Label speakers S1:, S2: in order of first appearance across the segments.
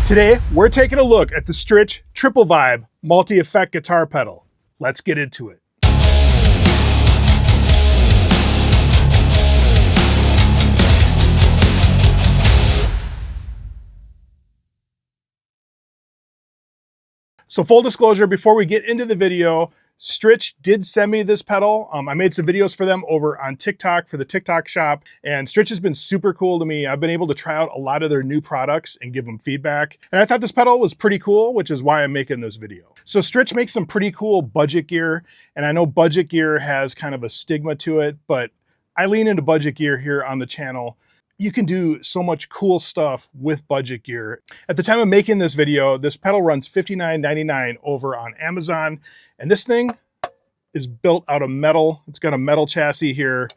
S1: Today, we're taking a look at the Stritch Triple Vibe multi-effect guitar pedal. Let's get into it. So full disclosure, before we get into the video, Stritch did send me this pedal. I made some videos for them over on TikTok for the TikTok shop, and Stritch has been super cool to me. I've been able to try out a lot of their new products and give them feedback. And I thought this pedal was pretty cool, which is why I'm making this video. So Stritch makes some pretty cool budget gear, and I know budget gear has kind of a stigma to it, but I lean into budget gear here on the channel. You can do so much cool stuff with budget gear. At the time of making this video, this pedal runs $59.99 over on Amazon. And this thing is built out of metal. It's got a metal chassis here,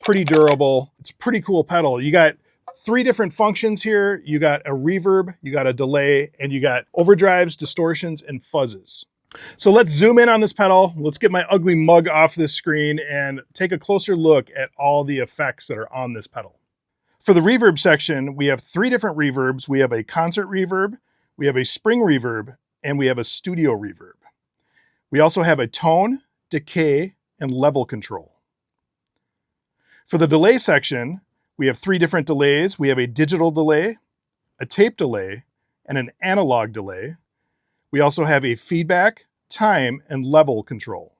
S1: pretty durable. It's a pretty cool pedal. You got 3 different functions here. You got a reverb, you got a delay, and you got overdrives, distortions, and fuzzes. So let's zoom in on this pedal. Let's get my ugly mug off this screen and take a closer look at all the effects that are on this pedal. For the reverb section, we have 3 different reverbs. We have a concert reverb, we have a spring reverb, and we have a studio reverb. We also have a tone, decay, and level control. For the delay section, we have 3 different delays. We have a digital delay, a tape delay, and an analog delay. We also have a feedback, time, and level control.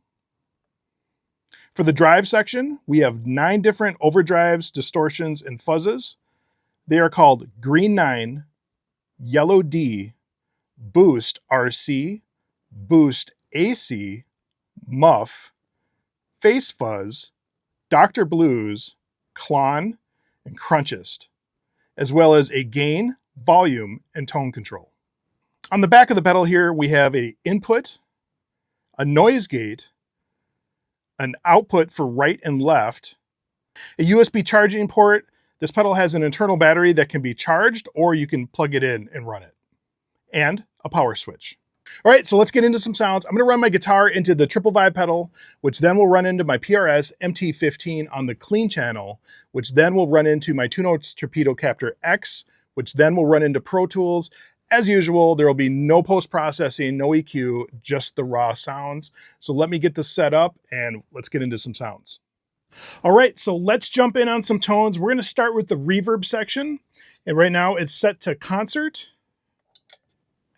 S1: For the drive section, we have 9 different overdrives, distortions, and fuzzes. They are called Green 9, Yellow D, Boost RC, Boost AC, Muff, Face Fuzz, Dr. Blues, Klon, and Crunchist, as well as a gain, volume, and tone control. On the back of the pedal here, we have an input, a noise gate, an output for right and left, a USB charging port. This pedal has an internal battery that can be charged, or you can plug it in and run it, and a power switch. All right, so let's get into some sounds. I'm gonna run my guitar into the Triple Vibe pedal, which then will run into my PRS MT15 on the clean channel, which then will run into my 2-Notes Torpedo Captor X, which then will run into Pro Tools. As usual, there will be no post-processing, no EQ, just the raw sounds. So let me get this set up and let's get into some sounds. All right, so let's jump in on some tones. We're gonna start with the reverb section. And right now it's set to concert.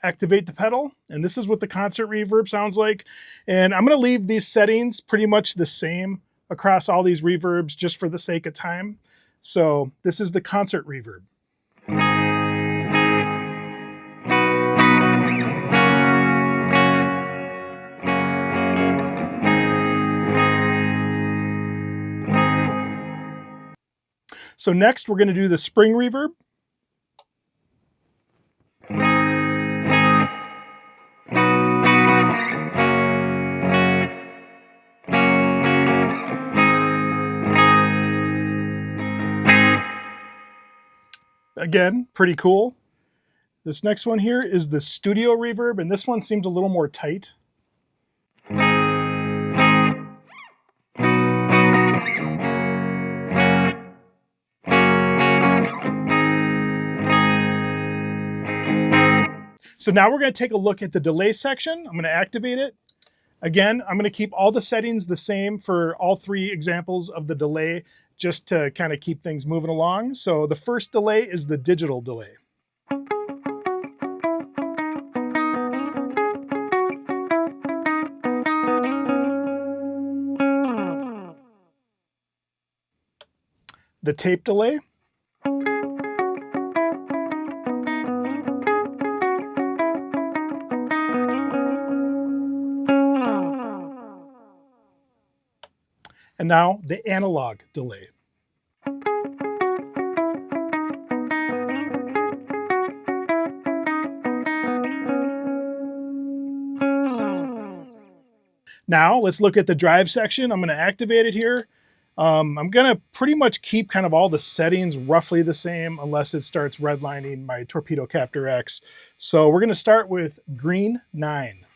S1: Activate the pedal. And this is what the concert reverb sounds like. And I'm gonna leave these settings pretty much the same across all these reverbs just for the sake of time. So this is the concert reverb. So next, we're going to do the spring reverb. Again, pretty cool. This next one here is the studio reverb, and this one seems a little more tight. So now we're going to take a look at the delay section. I'm going to activate it. Again, I'm going to keep all the settings the same for all 3 examples of the delay, just to kind of keep things moving along. So the first delay is the digital delay. The tape delay. And now the analog delay. Now let's look at the drive section. I'm going to activate it here. I'm going to pretty much keep kind of all the settings roughly the same unless it starts redlining my Torpedo Captor X. So we're going to start with Green 9.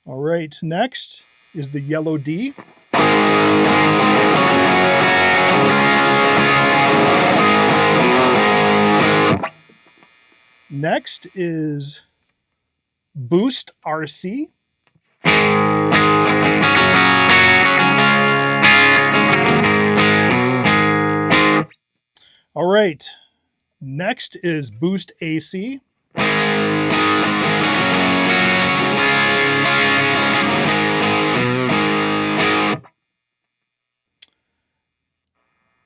S1: All right, next is the yellow D. Next is Boost RC. All right, next is Boost AC.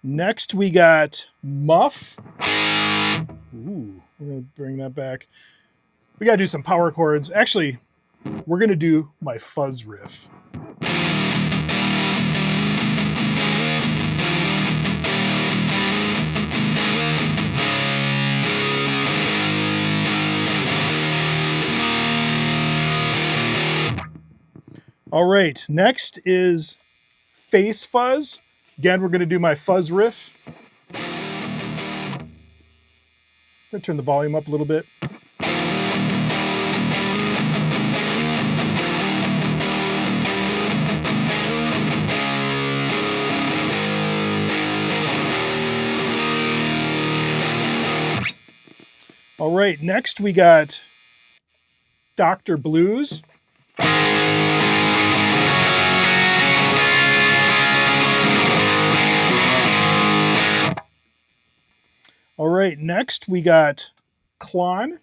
S1: Next we got Muff. Ooh, we're gonna bring that back. We gotta do some power chords. Actually, we're gonna do my fuzz riff. All right, next is Face Fuzz. Again, we're gonna do my fuzz riff. I'm gonna turn the volume up a little bit. All right, next we got Dr. Blues. All right, next we got Klon.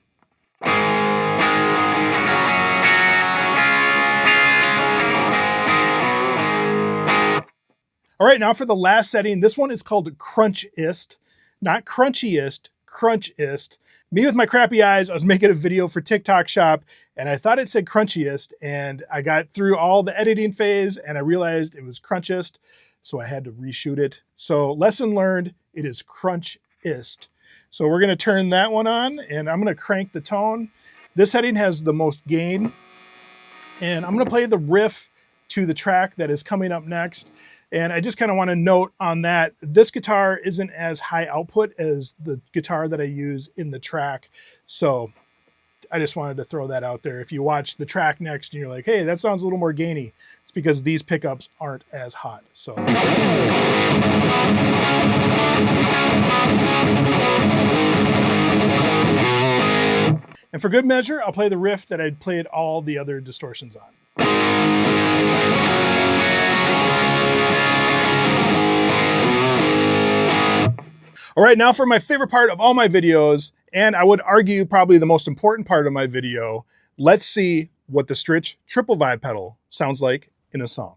S1: All right, now for the last setting. This one is called Crunchist, not Crunchiest, Crunchist. Me with my crappy eyes, I was making a video for TikTok Shop and I thought it said Crunchiest, and I got through all the editing phase and I realized it was Crunchist, so I had to reshoot it. So lesson learned, it is Crunchist. So we're gonna turn that one on and I'm gonna crank the tone. This setting has the most gain, and I'm gonna play the riff to the track that is coming up next. And I just kind of want to note on that, this guitar isn't as high output as the guitar that I use in the track. So I just wanted to throw that out there. If you watch the track next and you're like, hey, that sounds a little more gainy, it's because these pickups aren't as hot. So. And for good measure, I'll play the riff that I played all the other distortions on. All right, now for my favorite part of all my videos, and I would argue probably the most important part of my video, let's see what the Stritch Triple Vibe pedal sounds like in a song.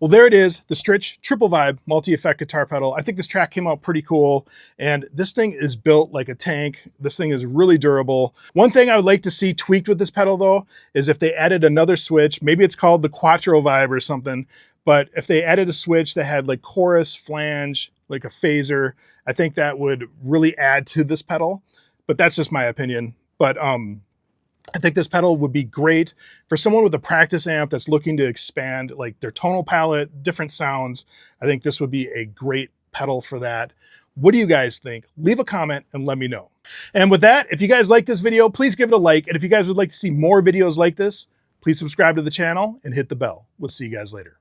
S1: Well, there it is, the Stritch Triple Vibe multi-effect guitar pedal. I think this track came out pretty cool, and this thing is built like a tank. This thing is really durable. One thing I would like to see tweaked with this pedal though, is if they added another switch, maybe it's called the Quattro Vibe or something, but if they added a switch that had like chorus, flange, like a phaser, I think that would really add to this pedal. But that's just my opinion. But I think this pedal would be great for someone with a practice amp that's looking to expand like their tonal palette, different sounds. I think this would be a great pedal for that. What do you guys think? Leave a comment and let me know. And with that, if you guys like this video, please give it a like. And if you guys would like to see more videos like this, please subscribe to the channel and hit the bell. We'll see you guys later.